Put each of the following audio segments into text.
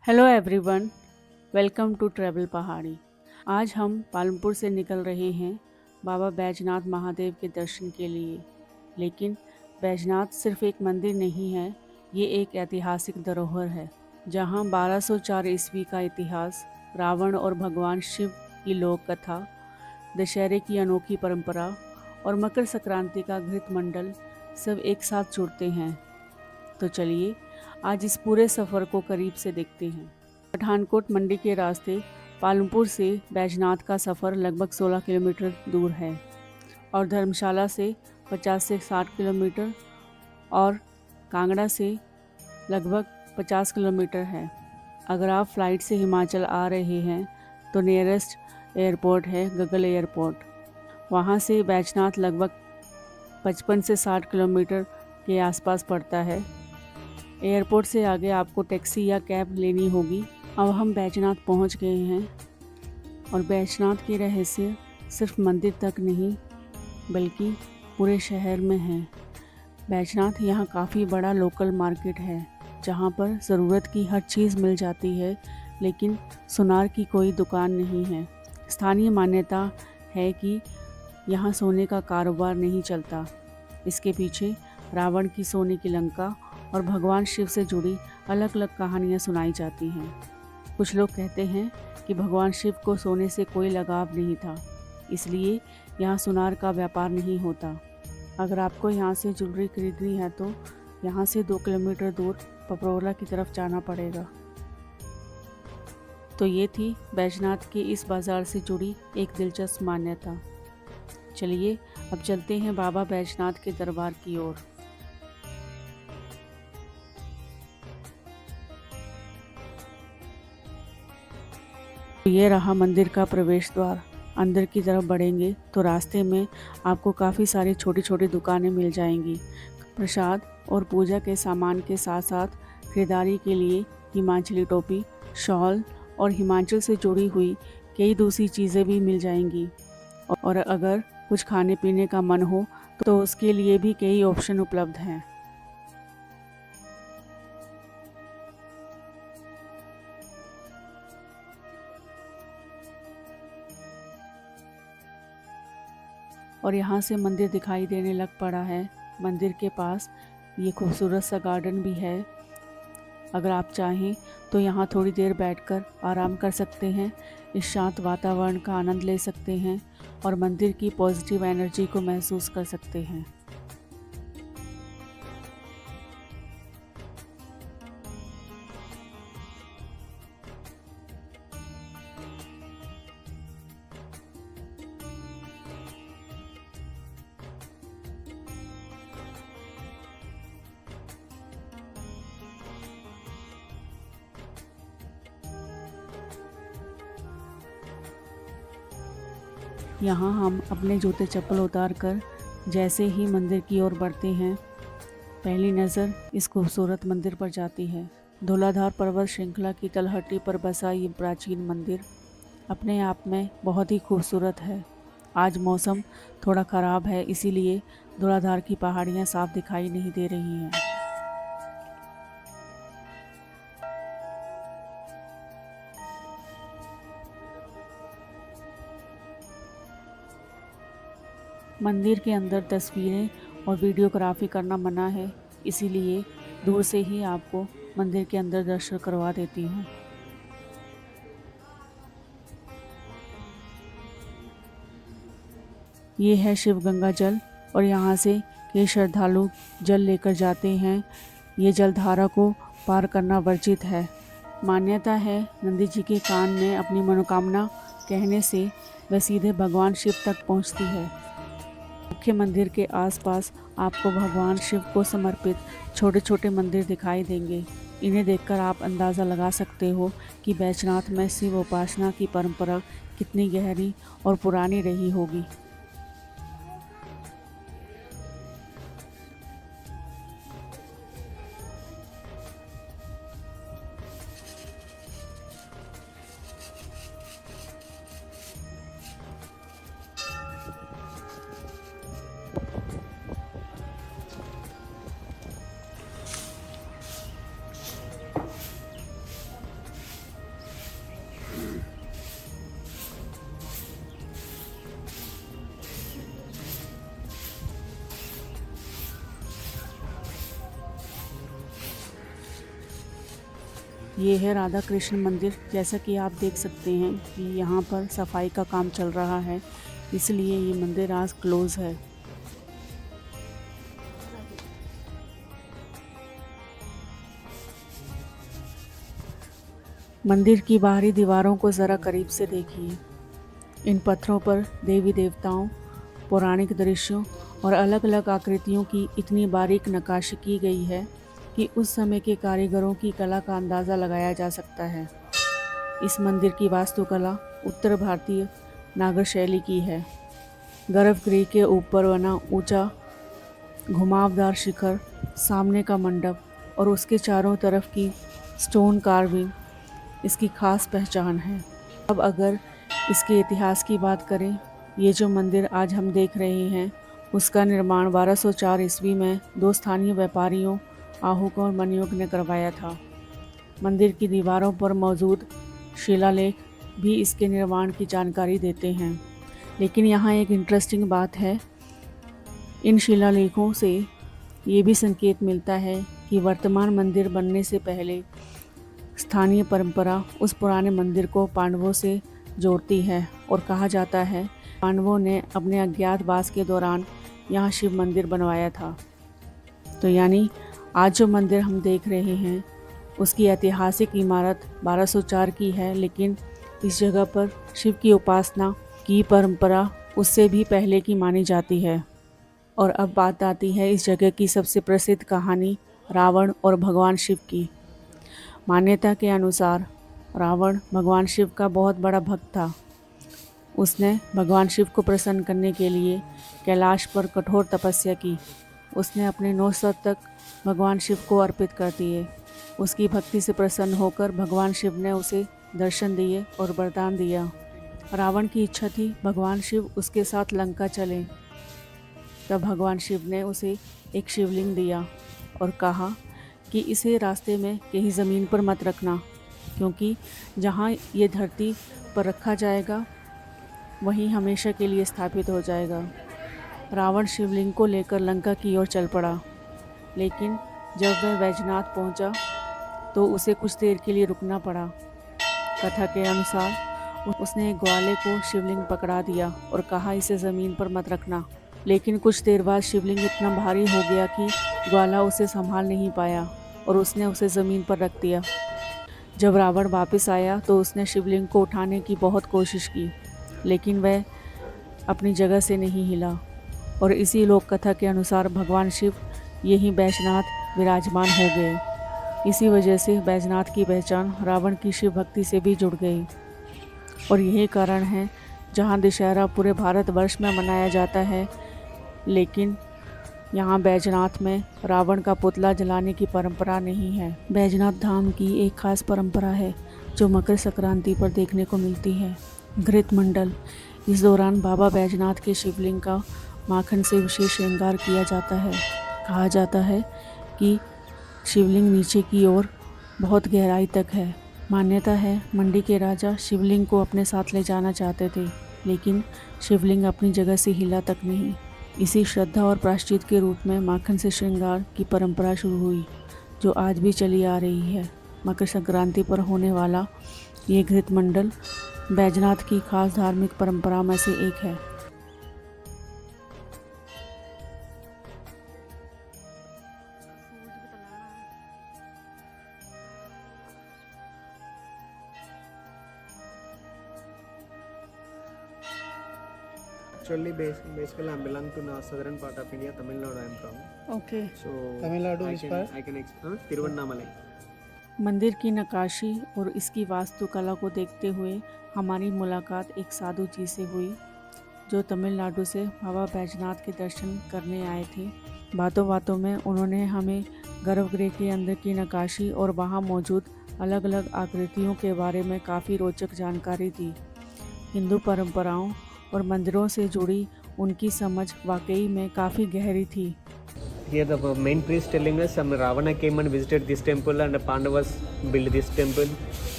Hello everyone, welcome to travel Pahadi. आज हम पालमपुर से निकल रहे हैं बाबा बैजनाथ महादेव के दर्शन के लिए। लेकिन बैजनाथ सिर्फ एक मंदिर नहीं है, ये एक ऐतिहासिक धरोहर है जहाँ 1204 ईस्वी का इतिहास, रावण और भगवान शिव की लोक कथा, दशहरे की अनोखी परंपरा और मकर संक्रांति का घृत मंडल सब एक साथ जुड़ते हैं। तो चलिए आज इस पूरे सफ़र को करीब से देखते हैं। पठानकोट मंडी के रास्ते पालमपुर से बैजनाथ का सफ़र लगभग 16 किलोमीटर दूर है और धर्मशाला से 50 से 60 किलोमीटर और कांगड़ा से लगभग 50 किलोमीटर है। अगर आप फ़्लाइट से हिमाचल आ रहे हैं तो नियरेस्ट एयरपोर्ट है गगल एयरपोर्ट। वहाँ से बैजनाथ लगभग 55 से 60 किलोमीटर के आसपास पड़ता है। एयरपोर्ट से आगे आपको टैक्सी या कैब लेनी होगी। अब हम बैजनाथ पहुंच गए हैं और बैजनाथ की रहस्य सिर्फ मंदिर तक नहीं बल्कि पूरे शहर में है। बैजनाथ यहाँ काफ़ी बड़ा लोकल मार्केट है जहाँ पर ज़रूरत की हर चीज़ मिल जाती है, लेकिन सुनार की कोई दुकान नहीं है। स्थानीय मान्यता है कि यहाँ सोने का कारोबार नहीं चलता। इसके पीछे रावण की सोने की लंका और भगवान शिव से जुड़ी अलग अलग कहानियाँ सुनाई जाती हैं। कुछ लोग कहते हैं कि भगवान शिव को सोने से कोई लगाव नहीं था, इसलिए यहाँ सुनार का व्यापार नहीं होता। अगर आपको यहाँ से ज्वेलरी खरीदनी है तो यहाँ से 2 किलोमीटर दूर पपरोला की तरफ जाना पड़ेगा। तो ये थी बैजनाथ के इस बाज़ार से जुड़ी एक दिलचस्प मान्यता। चलिए अब चलते हैं बाबा बैजनाथ के दरबार की ओर। ये रहा मंदिर का प्रवेश द्वार। अंदर की तरफ बढ़ेंगे तो रास्ते में आपको काफ़ी सारी छोटी छोटी दुकानें मिल जाएंगी। प्रसाद और पूजा के सामान के साथ साथ खरीदारी के लिए हिमाचली टोपी, शॉल और हिमाचल से जुड़ी हुई कई दूसरी चीज़ें भी मिल जाएंगी। और अगर कुछ खाने पीने का मन हो तो उसके लिए भी कई ऑप्शन उपलब्ध हैं। और यहाँ से मंदिर दिखाई देने लग पड़ा है। मंदिर के पास ये खूबसूरत सा गार्डन भी है। अगर आप चाहें तो यहाँ थोड़ी देर बैठकर आराम कर सकते हैं, इस शांत वातावरण का आनंद ले सकते हैं और मंदिर की पॉजिटिव एनर्जी को महसूस कर सकते हैं। यहाँ हम अपने जूते चप्पल उतार कर जैसे ही मंदिर की ओर बढ़ते हैं, पहली नज़र इस खूबसूरत मंदिर पर जाती है। धौलाधार पर्वत श्रृंखला की तलहटी पर बसा ये प्राचीन मंदिर अपने आप में बहुत ही खूबसूरत है। आज मौसम थोड़ा ख़राब है, इसीलिए धौलाधार की पहाड़ियाँ साफ दिखाई नहीं दे रही हैं। मंदिर के अंदर तस्वीरें और वीडियोग्राफी करना मना है, इसीलिए दूर से ही आपको मंदिर के अंदर दर्शन करवा देती हूँ। ये है शिव गंगा जल और यहाँ से कई श्रद्धालु जल लेकर जाते हैं। ये जलधारा को पार करना वर्जित है। मान्यता है नंदी जी के कान में अपनी मनोकामना कहने से वह सीधे भगवान शिव तक पहुँचती है। मुख्य मंदिर के आसपास आपको भगवान शिव को समर्पित छोटे छोटे मंदिर दिखाई देंगे। इन्हें देखकर आप अंदाज़ा लगा सकते हो कि बैजनाथ में शिव उपासना की परंपरा कितनी गहरी और पुरानी रही होगी। ये है राधा कृष्ण मंदिर। जैसा कि आप देख सकते हैं कि यहाँ पर सफाई का काम चल रहा है, इसलिए ये मंदिर आज क्लोज़ है। मंदिर की बाहरी दीवारों को ज़रा करीब से देखिए। इन पत्थरों पर देवी देवताओं, पौराणिक दृश्यों और अलग अलग आकृतियों की इतनी बारीक नक्काशी की गई है कि उस समय के कारीगरों की कला का अंदाज़ा लगाया जा सकता है। इस मंदिर की वास्तुकला उत्तर भारतीय नागर शैली की है। गर्भगृह के ऊपर बना ऊंचा घुमावदार शिखर, सामने का मंडप और उसके चारों तरफ की स्टोन कार्विंग इसकी खास पहचान है। अब अगर इसके इतिहास की बात करें, ये जो मंदिर आज हम देख रहे हैं उसका निर्माण 1204 ईस्वी में दो स्थानीय व्यापारियों आहुक और मनयोग ने करवाया था। मंदिर की दीवारों पर मौजूद शिलालेख भी इसके निर्माण की जानकारी देते हैं। लेकिन यहाँ एक इंटरेस्टिंग बात है, इन शिलालेखों से ये भी संकेत मिलता है कि वर्तमान मंदिर बनने से पहले स्थानीय परंपरा उस पुराने मंदिर को पांडवों से जोड़ती है और कहा जाता है पांडवों ने अपने अज्ञातवास के दौरान यहाँ शिव मंदिर बनवाया था। तो यानी आज जो मंदिर हम देख रहे हैं उसकी ऐतिहासिक इमारत 1204 की है, लेकिन इस जगह पर शिव की उपासना की परंपरा उससे भी पहले की मानी जाती है। और अब बात आती है इस जगह की सबसे प्रसिद्ध कहानी रावण और भगवान शिव की। मान्यता के अनुसार रावण भगवान शिव का बहुत बड़ा भक्त था। उसने भगवान शिव को प्रसन्न करने के लिए कैलाश पर कठोर तपस्या की। उसने अपने 9 सर तक भगवान शिव को अर्पित कर दिए। उसकी भक्ति से प्रसन्न होकर भगवान शिव ने उसे दर्शन दिए और वरदान दिया। रावण की इच्छा थी भगवान शिव उसके साथ लंका चलें। तब भगवान शिव ने उसे एक शिवलिंग दिया और कहा कि इसे रास्ते में कहीं ज़मीन पर मत रखना, क्योंकि जहाँ ये धरती पर रखा जाएगा वहीं हमेशा के लिए स्थापित हो जाएगा। रावण शिवलिंग को लेकर लंका की ओर चल पड़ा, लेकिन जब वह वैजनाथ पहुंचा तो उसे कुछ देर के लिए रुकना पड़ा। कथा के अनुसार उसने एक ग्वाले को शिवलिंग पकड़ा दिया और कहा इसे ज़मीन पर मत रखना। लेकिन कुछ देर बाद शिवलिंग इतना भारी हो गया कि ग्वाला उसे संभाल नहीं पाया और उसने उसे ज़मीन पर रख दिया। जब रावण वापस आया तो उसने शिवलिंग को उठाने की बहुत कोशिश की, लेकिन वह अपनी जगह से नहीं हिला। और इसी लोक कथा के अनुसार भगवान शिव यहीं बैजनाथ विराजमान हो गए। इसी वजह से बैजनाथ की पहचान रावण की शिव भक्ति से भी जुड़ गई। और यही कारण है जहाँ दशहरा पूरे भारतवर्ष में मनाया जाता है, लेकिन यहाँ बैजनाथ में रावण का पुतला जलाने की परंपरा नहीं है। बैजनाथ धाम की एक खास परंपरा है जो मकर संक्रांति पर देखने को मिलती है, घृत मंडल। इस दौरान बाबा बैजनाथ के शिवलिंग का माखन से विशेष श्रृंगार किया जाता है। कहा जाता है कि शिवलिंग नीचे की ओर बहुत गहराई तक है। मान्यता है मंडी के राजा शिवलिंग को अपने साथ ले जाना चाहते थे, लेकिन शिवलिंग अपनी जगह से हिला तक नहीं। इसी श्रद्धा और प्रायश्चित के रूप में माखन से श्रृंगार की परंपरा शुरू हुई, जो आज भी चली आ रही है। मकर संक्रांति पर होने वाला ये घृत मंडल बैजनाथ की खास धार्मिक परंपरा में से एक है। Actually, basically, I'm belong to the southern part of India, Tamil Nadu. I'm from. Okay. So Tamil Nadu I is can part? I can explain. Tiruvannamalai. मंदिर की नक्काशी और इसकी वास्तुकला को देखते हुए हमारी मुलाकात एक साधु जी से हुई, जो तमिलनाडु से बाबा बैजनाथ के दर्शन करने आए थे। बातों बातों में उन्होंने हमें गर्भगृह के अंदर की नक्काशी और वहाँ मौजूद अलग अलग आकृतियों के बारे में काफ़ी रोचक जानकारी दी। हिंदू परंपराओं और मंदिरों से जुड़ी उनकी समझ वाकई में काफ़ी गहरी थी। Here the main priest telling us some Ravana came and visited this temple and the Pandavas built this temple,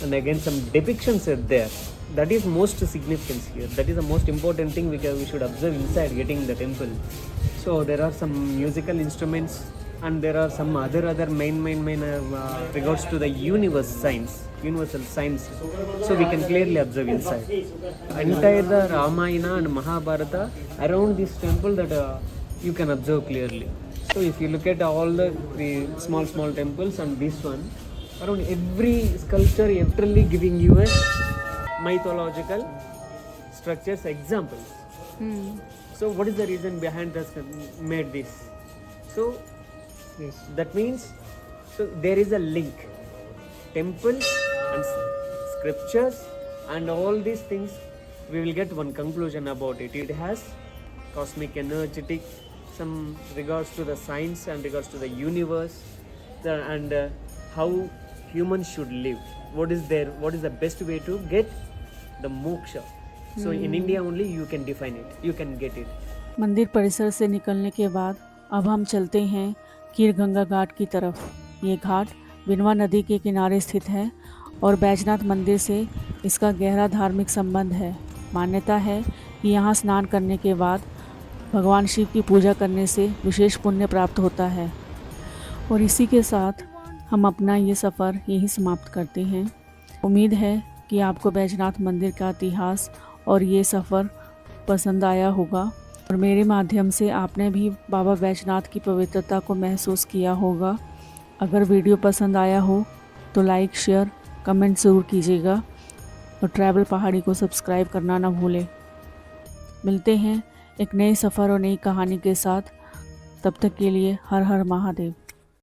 and again some depictions are there. That is most significance here. That is the most important thing we should observe inside getting the temple. So there are some musical instruments and there are some other main regards to the universal science. So we can clearly observe inside. Entire the Ramayana and Mahabharata around this temple that you can observe clearly. So if you look at all the small temples and this one, around every sculpture literally giving you a mythological structures examples. So what is the reason behind us made this? So that means, so there is a link, temples and scriptures and all these things. We will get one conclusion about it. It has cosmic, energetic, some regards to the science and regards to the universe, and how humans should live. What is the best way to get the moksha? So in India only you can define it, you can get it. मंदिर परिसर से निकलने के बाद अब हम चलते हैं खीरगंगा घाट की तरफ। ये घाट बिनवा नदी के किनारे स्थित है और बैजनाथ मंदिर से इसका गहरा धार्मिक संबंध है। मान्यता है कि यहाँ स्नान करने के बाद भगवान शिव की पूजा करने से विशेष पुण्य प्राप्त होता है। और इसी के साथ हम अपना ये सफ़र यहीं समाप्त करते हैं। उम्मीद है कि आपको बैजनाथ मंदिर का इतिहास और ये सफ़र पसंद आया होगा और मेरे माध्यम से आपने भी बाबा बैजनाथ की पवित्रता को महसूस किया होगा। अगर वीडियो पसंद आया हो तो लाइक, शेयर, कमेंट ज़रूर कीजिएगा और ट्रैवल पहाड़ी को सब्सक्राइब करना ना भूलें। मिलते हैं एक नए सफ़र और नई कहानी के साथ। तब तक के लिए हर हर महादेव।